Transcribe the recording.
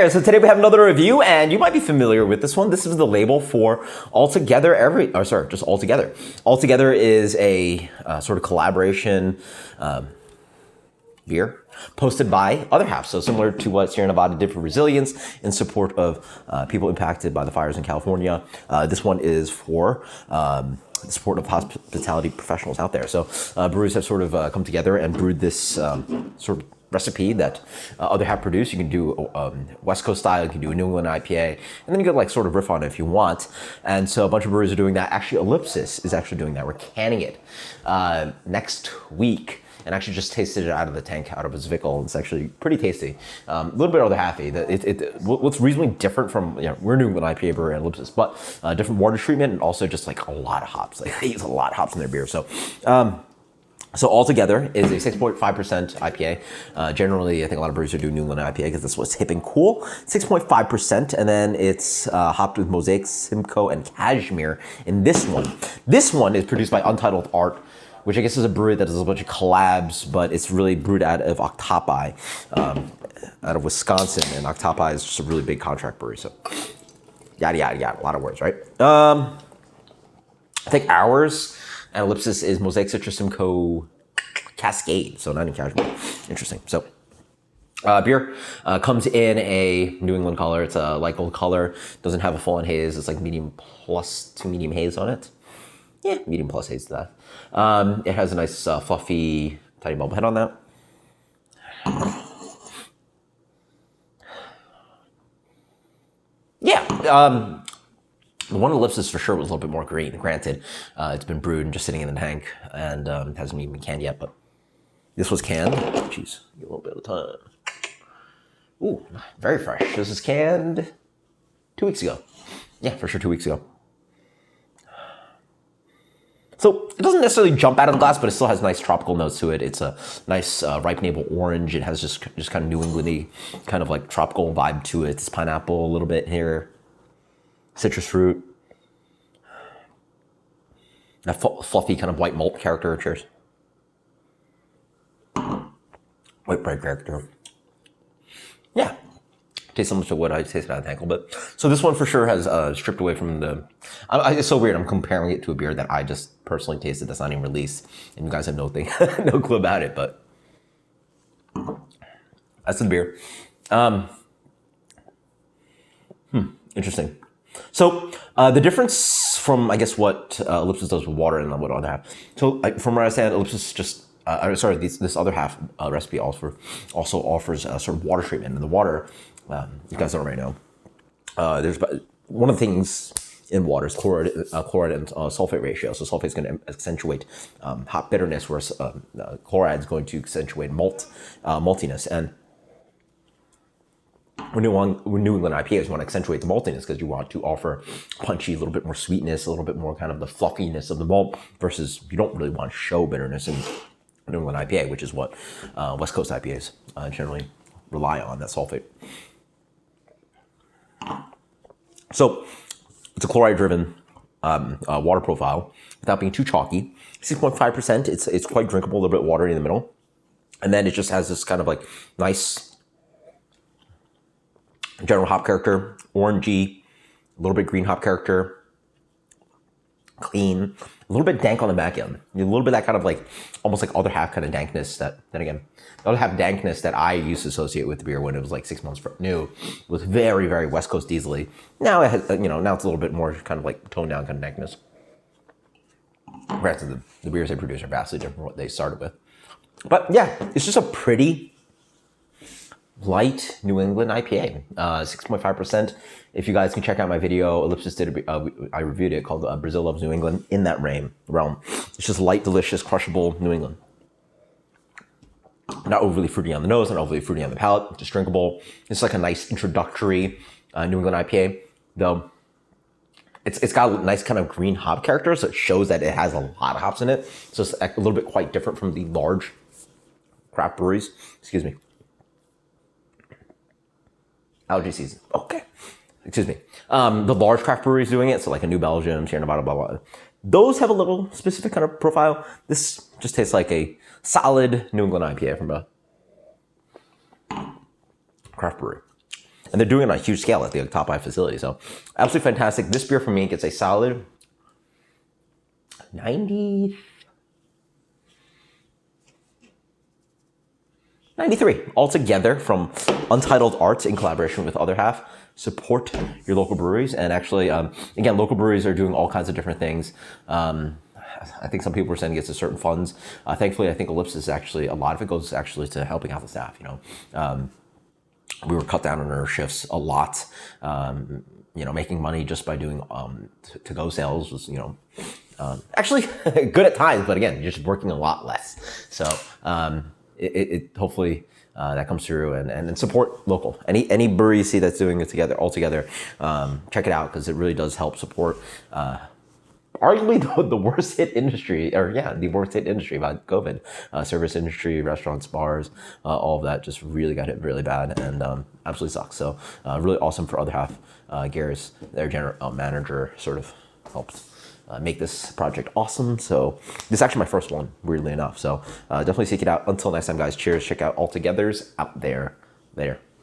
there, so today we have another review, and you might be familiar with this one. This is the label for Altogether just Altogether. Altogether is a sort of collaboration beer posted by Other Half. So similar to what Sierra Nevada did for Resilience in support of people impacted by the fires in California. This one is for the support of hospitality professionals out there. So brewers have sort of come together and brewed this sort of recipe that Other Half produced. You can do West Coast style, you can do a New England IPA, and then you could like sort of riff on it if you want. And so a bunch of brewers are doing that. Actually, Ellipsis is actually doing that. We're canning it next week. And actually just tasted it out of the tank, out of a Zwickel. It's actually pretty tasty. A little bit Other Halfy. What's reasonably different from, we're New England IPA brewer and Ellipsis, but different water treatment and also just like a lot of hops. Like they use a lot of hops in their beer. So Altogether is a 6.5% IPA. Generally, I think a lot of brewers are doing New England IPA because that's what's hip and cool. 6.5%, and then it's hopped with Mosaic, Simcoe, and Cashmere in this one. This one is produced by Untitled Art, which I guess is a brewery that does a bunch of collabs, but it's really brewed out of Octopi, out of Wisconsin, and Octopi is just a really big contract brewery, so yada, yada, yada, a lot of words, right? I think ours and Ellipsis is Mosaic, Citrus, Simcoe, Cascade, so not in Cashmere. Interesting. So beer comes in a New England color. It's a light gold color, doesn't have a full-on haze. It's like medium plus to medium haze on it. Yeah, medium plus haze to that. It has a nice fluffy, tiny bubble head on that. Yeah, the one Ellipsis for sure was a little bit more green. Granted, it's been brewed and just sitting in the tank and hasn't even been canned yet, but this was canned. Jeez, a little bit of time. Ooh, very fresh. This is canned 2 weeks ago. Yeah, for sure 2 weeks ago. So it doesn't necessarily jump out of the glass, but it still has nice tropical notes to it. It's a nice ripe navel orange. It has just kind of New Englandy, kind of like tropical vibe to it. It's pineapple a little bit here, citrus fruit, that fluffy kind of white malt character. Cheers. White bread character. Yeah. Tastes similar to what I tasted out of the tank a little bit. So this one for sure has stripped away from the... it's so weird. I'm comparing it to a beer that I just personally tasted that's not even released. And you guys have no clue about it, but... That's the beer. Interesting. So the difference from, I guess, what Ellipsis does with water and what Other Half. So from where I stand, Ellipsis just... this Other Half recipe also offers sort of water treatment. And the water... you guys don't already know. There's one of the things in water is chloride and sulfate ratio. So sulfate is going to accentuate hop bitterness, whereas chloride is going to accentuate maltiness. And when New England IPAs, you want to accentuate the maltiness because you want to offer punchy, a little bit more sweetness, a little bit more kind of the fluffiness of the malt, versus you don't really want to show bitterness in New England IPA, which is what West Coast IPAs generally rely on, that sulfate. So it's a chloride-driven water profile without being too chalky. 6.5%. It's quite drinkable, a little bit watery in the middle, and then it just has this kind of like nice general hop character, orangey, a little bit green hop character, clean, a little bit dank on the back end. A little bit that kind of like almost like Other Half kind of dankness that, then again, the Other Half dankness that I used to associate with the beer when it was like 6 months new was very, very West Coast diesel-y. Now it has, now it's a little bit more kind of like toned down kind of dankness. Granted, the beers they produce are vastly different from what they started with. But yeah, it's just a pretty light New England IPA, 6.5%. If you guys can check out my video, Ellipsis did I reviewed it called Brazil Loves New England, in that realm. It's just light, delicious, crushable New England. Not overly fruity on the nose, not overly fruity on the palate, just drinkable. It's like a nice introductory New England IPA, though. It's got a nice kind of green hop character, so it shows that it has a lot of hops in it. So it's a little bit quite different from the large craft breweries. Excuse me. Allergy season. Okay. Excuse me. The large craft breweries doing it, so like a New Belgium, Sierra Nevada, blah, blah. Those have a little specific kind of profile. This just tastes like a solid New England IPA from a craft brewery. and they're doing it on a huge scale at the top 5 facility. So absolutely fantastic. This beer for me gets a solid 93 altogether from Untitled Art in collaboration with Other Half. Support your local breweries, and actually, again, local breweries are doing all kinds of different things. I think some people were sending it to certain funds. Thankfully, I think Ellipsis actually, a lot of it goes actually to helping out the staff. We were cut down on our shifts a lot. Making money just by doing to-go sales was, actually good at times, but again, you're just working a lot less. So it hopefully that comes through, and support local. Any brewery you see that's doing it all together, check it out, because it really does help support arguably the worst hit industry, the worst hit industry by COVID. Service industry, restaurants, bars, all of that just really got hit really bad, and absolutely sucks. So really awesome for Other Half. Garrett's, their general manager, sort of helped make this project awesome. So this is actually my first one, weirdly enough. So definitely seek it out. Until next time, guys, cheers. Check out Altogether's out there. Later.